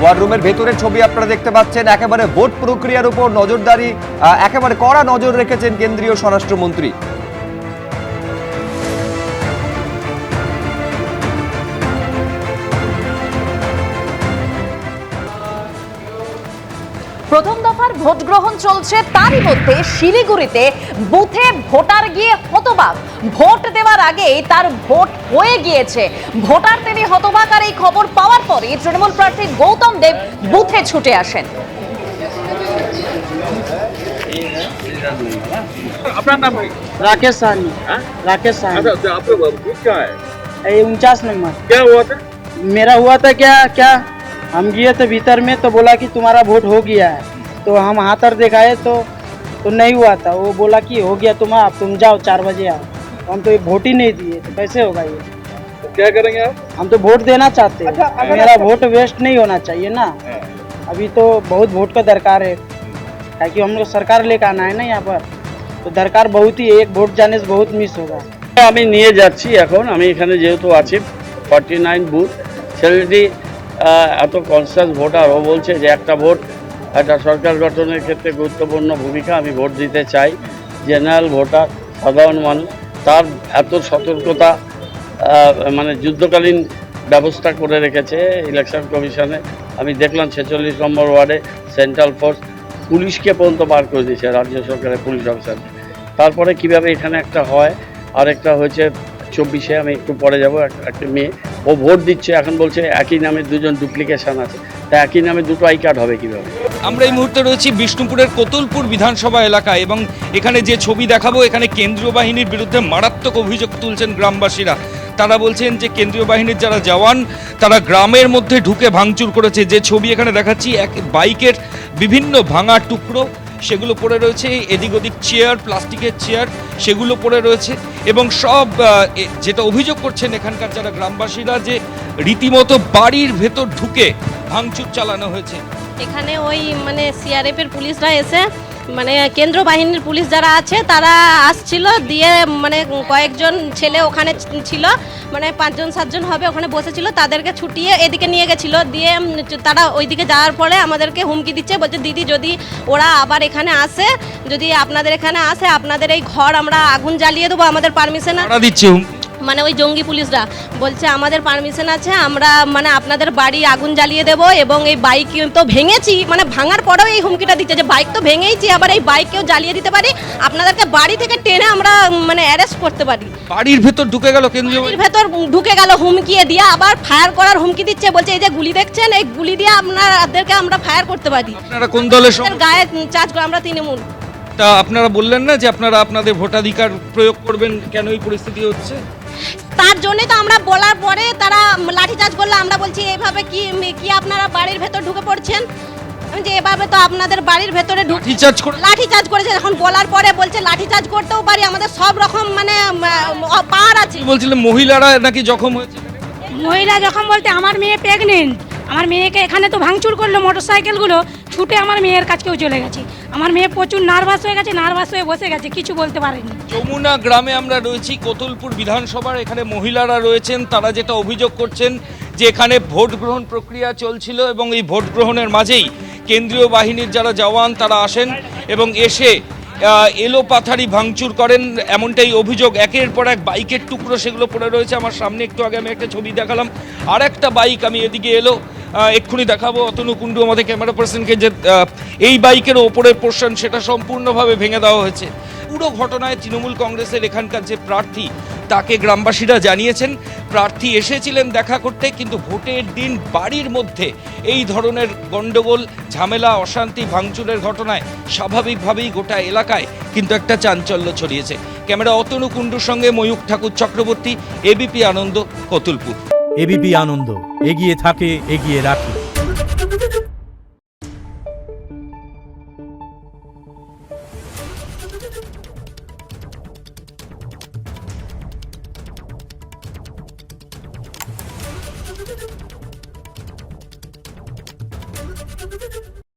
War রুমের ভেতরের ছবি আপনারা দেখতে পাচ্ছেন। একেবারে ভোট প্রক্রিয়ার উপর নজরদারি, একেবারে কড়া নজর রেখেছেন কেন্দ্রীয় স্বরাষ্ট্রমন্ত্রী। প্রথম দফার ভোট গ্রহণ চলছে, তারই মধ্যে শিলিগুড়িতে বুথে ভোটার গিয়ে হতবাক। ভোট দেওয়ার আগেই তার ভোট হয়ে গিয়েছে। ভোটার তিনি হতবাক। আর এই খবর পাওয়ার পরে তৃণমূল প্রার্থী গৌতম দেব বুথে ছুটে আসেন। अपना नाम है? राकेश साहनी। राकेश साहनी। अच्छा, आपका बूथ क्या है? 49 नंबर। क्या हुआ था? मेरा हुआ था क्या हम गए थे भीतर में तो बोला कि तुम्हारा वोट हो गया है, तो हम हाथर दिखाए तो नहीं हुआ था। वो बोला कि हो गया तुम जाओ 4 बजे आओ। हम तो ये वोट ही नहीं दिए, तो कैसे होगा ये? तो क्या करेंगे आप? हम तो वोट देना चाहते हैं। मेरा वोट वेस्ट नहीं होना चाहिए ना। अभी तो बहुत वोट का दरकार है, ताकि हम लोग सरकार लेकर आना है ना यहाँ पर, तो दरकार बहुत ही, एक वोट जाने से बहुत मिस होगा। আমি নিয়ে যাচ্ছি এখন। আমি এখানে যেহেতু আছি 49 বুথ, ছেলেটি এত কনসিয়াস ভোটার, ও বলছে যে একটা ভোট একটা সরকার গঠনের ক্ষেত্রে গুরুত্বপূর্ণ ভূমিকা, আমি ভোট দিতে চাই। জেনারেল ভোটার, সাধারণ মানুষ, তার এত সতর্কতা, মানে যুদ্ধকালীন ব্যবস্থা করে রেখেছে ইলেকশন কমিশনে। আমি দেখলাম 46 নম্বর ওয়ার্ডে সেন্ট্রাল ফোর্স পুলিশকে পর্যন্ত বার করে দিয়েছে, রাজ্য সরকারের পুলিশ অফিসার। তারপরে কিভাবে এখানে একটা হয়, আর একটা হয়েছে 24-এ, আমি একটু পরে যাব। একটা মেয়ে, ও ভোট দিচ্ছে, এখন বলছে একই নামে দুজন ডুপ্লিকেশন আছে, তা একই নামে দুটো আই কার্ড হবে কীভাবে? আমরা এই মুহূর্তে রয়েছি বিষ্ণুপুরের কোতুলপুর বিধানসভা এলাকায়, এবং এখানে যে ছবি দেখাবো, এখানে কেন্দ্রীয় বাহিনীর বিরুদ্ধে মারাত্মক অভিযোগ তুলছেন গ্রামবাসীরা। তারা বলছেন যে কেন্দ্রীয় বাহিনীর যারা জওয়ান, তারা গ্রামের মধ্যে ঢুকে ভাঙচুর করেছে। যে ছবি এখানে দেখাচ্ছি, এক বাইকের বিভিন্ন ভাঙা টুকরো সেগুলো পড়ে রয়েছে, এদিক ওদিক চেয়ার, প্লাস্টিকের চেয়ার সেগুলো পড়ে রয়েছে। এবং সব যেটা অভিযোগ করছেন এখানকার যারা গ্রামবাসীরা, যে রীতিমতো বাড়ির ভেতর ঢুকে ভাঙচুর চালানো হয়েছে। এখানে ওই মানে সিআরএফ এর পুলিশরা এসে, মানে কেন্দ্র বাহিনীর পুলিশ যারা আছে তারা আসছিল, দিয়ে মানে কয়েকজন ছেলে ওখানে ছিল, মানে 5-7জন হবে ওখানে বসেছিল, তাদেরকে ছুটিয়ে এদিকে নিয়ে গেছিলো। দিয়ে তারা ওইদিকে যাওয়ার পরে আমাদেরকে হুমকি দিচ্ছে, বলছে দিদি যদি ওরা আবার এখানে আসে, যদি আপনাদের এখানে আসে, আপনাদের এই ঘর আমরা আগুন জ্বালিয়ে দেবো, আমাদের পারমিশন দিচ্ছে। মানে ওই জঙ্গি পুলিশরা বলছে আমাদের পারমিশন আছে, আমরা মানে আপনাদের বাড়ি আগুন জ্বালিয়ে দেবো, এবং এই বাইক তো ভেঙেছি, মানে ভাঙার পরেও এই হুমকিটা দিচ্ছে যে বাইক তো ভেঙেইছি, আবার এই বাইককেও জ্বালিয়ে দিতে পারি, আপনাদেরকে বাড়ি থেকে টেনে আমরা মানে অ্যারেস্ট করতে পারি। বাড়ির ভেতর ঢুকে গেল, কেন্দ্রীয় বাড়ির ভেতর ঢুকে গেল হুমকিয়ে দিয়ে, আবার ফায়ার করার হুমকি দিচ্ছে, বলছে এই যে গুলি দেখছেন, এই গুলি দিয়ে আপনাদেরকে আমরা ফায়ার করতে পারি। আপনারা কোন দলের? গায়ে চার্জ করে আমরা তৃণমূল। তা আপনারা বললেন না যে আপনারা আপনাদের ভোটাধিকার প্রয়োগ করবেন, কেন এই পরিস্থিতি হচ্ছে? তার জন্যই তো আমরা বলার পরে তারা লাঠিচার্জ করলো। আমরা বলছি এইভাবে কি আপনারা বাড়ির ভেতর ঢুকে পড়ছেন, যে এভাবে তো আপনাদের বাড়ির ভেতরে লাঠিচার্জ করেছে। এখন বলার পরে বলছে লাঠিচার্জ করতেও পারি, আমাদের সব রকম মানে পাওয়ার আছে। বলছিলেন মহিলারা নাকি জখম হয়েছে? মহিলা জখম বলতে আমার মেয়ে প্রেগনেন্ট, আমার মেয়েকে এখানে তো ভাঙচুর করলো, মোটরসাইকেলগুলো ছুটে আমার মেয়ের কাছেও চলে গেছে। আমার মেয়ে প্রচুর নার্ভাস হয়ে গেছে, নার্ভাস হয়ে বসে গেছে, কিছু বলতে পারেনি। যমুনা গ্রামে আমরা রয়েছি, কোতুলপুর বিধানসভার। এখানে মহিলারা রয়েছেন, তারা যেটা অভিযোগ করছেন যে এখানে ভোট গ্রহণ প্রক্রিয়া চলছিল, এবং এই ভোট গ্রহণের মাঝেই কেন্দ্রীয় বাহিনীর যারা জওয়ান তারা আসেন এবং এসে এলোপাথারি ভাঙচুর করেন, এমনটাই অভিযোগ। একের পর এক বাইকের টুকরো সেগুলো পড়ে রয়েছে। আমার সামনে একটু আগে আমি একটা ছবি দেখালাম, আর একটা বাইক আমি এদিকে এলো, এক্ষুনি দেখাবো অতনু কুণ্ডু আমাদের ক্যামেরা পার্সনকে, যে এই বাইকের ওপরের পোর্শন সেটা সম্পূর্ণভাবে ভেঙে দেওয়া হয়েছে। পুরো ঘটনায় তৃণমূল কংগ্রেসের এখানকার যে প্রার্থী, তাকে গ্রামবাসীরা জানিয়েছেন প্রার্থী এসেছিলেন দেখা করতে, কিন্তু ভোটের দিন বাড়ির মধ্যে এই ধরনের গণ্ডগোল, ঝামেলা, অশান্তি, ভাঙচুরের ঘটনায় স্বাভাবিকভাবেই গোটা এলাকায় কিন্তু একটা চাঞ্চল্য ছড়িয়েছে। ক্যামেরা অতনু কুণ্ডুর সঙ্গে ময়ূক ঠাকুর চক্রবর্তী, এবিপি আনন্দ, কোতুলপুর। এবিপি আনন্দ, এগিয়ে থাকে, এগিয়ে রাখে।